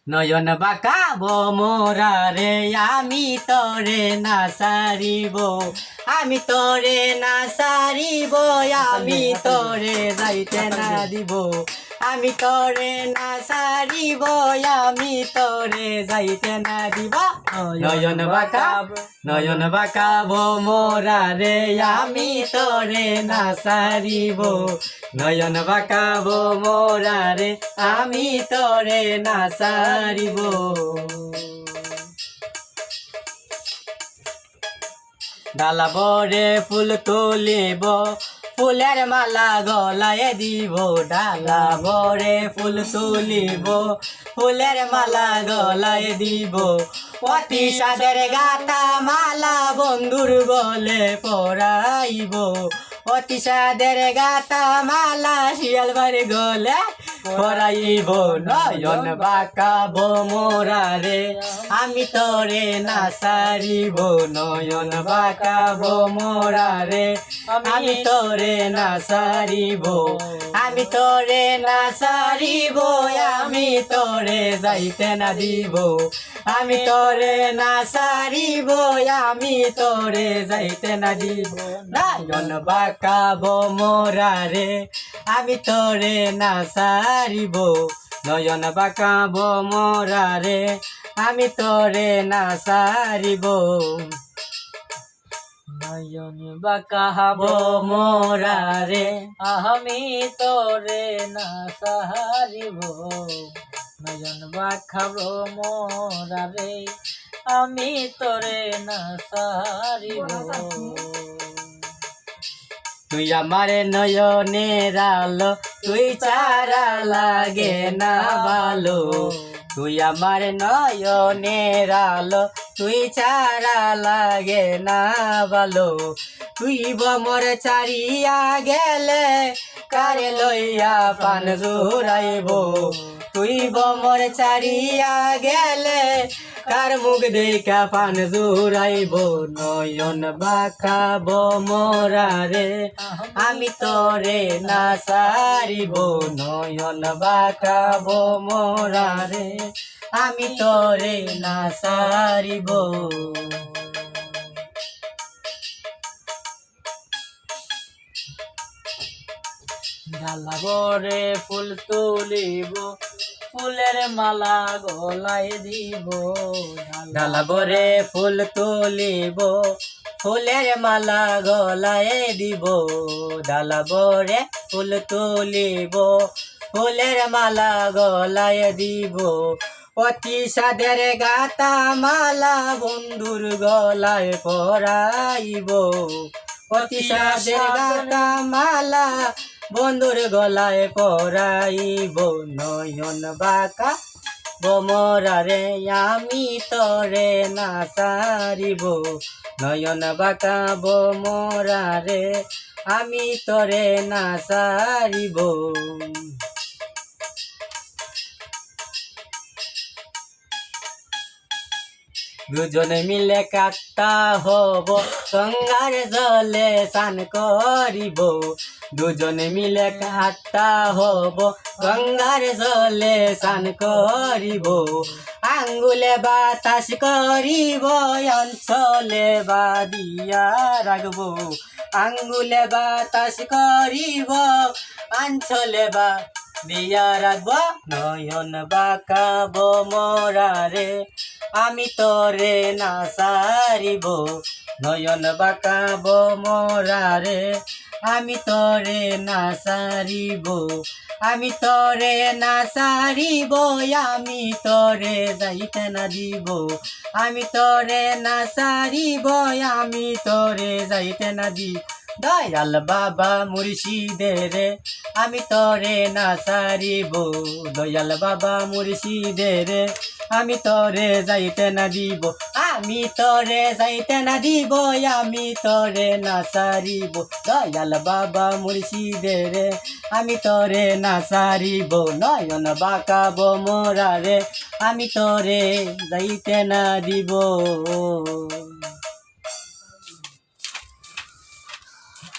নয়ন বাঁকাব মোরা রে আমি তরে না সারিব, আমি তরে না সারিব, আমি তরে যাইতে না দিব, আমি তরে না সারিব, আমি তরে যাইতে না দিব। নয়ন বাঁকাব, নয়ন বাঁকাব মোরা রে আমি তরে না সারিব, নয়ন বাঁকাব মোরা রে আমি তরে না সারিব। ডালা বরে ফুল তুলিব, ফুলের মালা গলায় দিব, ডালা বরে ফুল তুলিব, ফুলের মালা গলায় দিব, অতি সাদের গাতা মালা বন্ধুর গলে পরাইব, অতি সাদের গাতা মালা শিয়াল বাড়ি গলে পরাইব। নয়ন বাঁকাব মোরা রে আমি তরে না সারিব, নয়ন বাঁকাব মোরা রে আমি তরে না সারিব, আমি তরে না সারিব, আমি তরে যাইতে না দিব, আমি তরে না সারিব, আমি তরে যাইতে না দিব। নয়ন বাঁকাব মোরা রে আমি তরে না সারিব, নয়ন বাঁকাব মোরা রে আমি তরে না সারিব। নয়ন বাঁকাব মোরা রে আমি তরে না সারিব, নয়ন বাঁকাব মোরা রে আমি তরে না সারিব। তুই আমার নয়নের আলো, তুই ছাড়া লাগে না ভালো, তুই আমার নয়নের আলো, তুই ছাড়া লাগে না ভালো, তুই বমর ছাড়িয়া গেলে কারে লইয়া পান জুড়াইব, তুই বমর ছাড়িয়া গেলে কার মুখ দেখা পান জুড়াইব। নয়ন বাঁকাব মোরা রে আমি তরে না সারিব, নয়ন বাঁকাব মোরা রে আমি তরে না সারিব। ডালা বরে ফুল তুলিব, ফুলের মালা গলায় দিব, ডালা বরে ফুল তুলিব, ফুলের মালা গলায় দিব, ডালা বরে ফুল তুলিব, ফুলের মালা গলায় দিব, অতি সাদের গাতা মালা বন্ধুর গলায় পরাইব, অতি সাদের গাতা মালা বন্ধুর গলায় পরাইব। নয়ন বাঁকাব মোরা রে আমি তরে না সারিব, নয়ন বাঁকাব মোরা রে আমি তরে না সারিব। দুজনে মিলে কাট্টা হব, গঙ্গার জলে স্নান করিব, দুজনে মিলে কাট্টা হব, গঙ্গার জলে স্নান করিব, আঙ্গুলে বাতাস করিব, অঞ্চলে বাদিয়া রাখব, আঙ্গুলে বাতাস করিব, অঞ্চলে দিয়া রাখব। নয়ন বাঁকাব মোরা রে আমি তরে না সারিব, নয়ন বাঁকাব মোরা রে আমি তরে না সারিব, আমি তরে না সারিব, আমি তরে যাইতে না দিব, আমি তরে না সারিব, আমি তরে যাইতে না দিব। দয়াল বাবা মুর্শিদের আমি তরে না সারিব, দয়াল বাবা মুর্শিদের আমি তরে যাইতে না দিব, আমি তরে যাইতে না দিব, আমি তরে না সারিব, দয়াল বাবা মুর্শিদের আমি তরে না সারিব। নয়ন বাঁকাব মোরা রে আমি তরে যাইতে না দিব।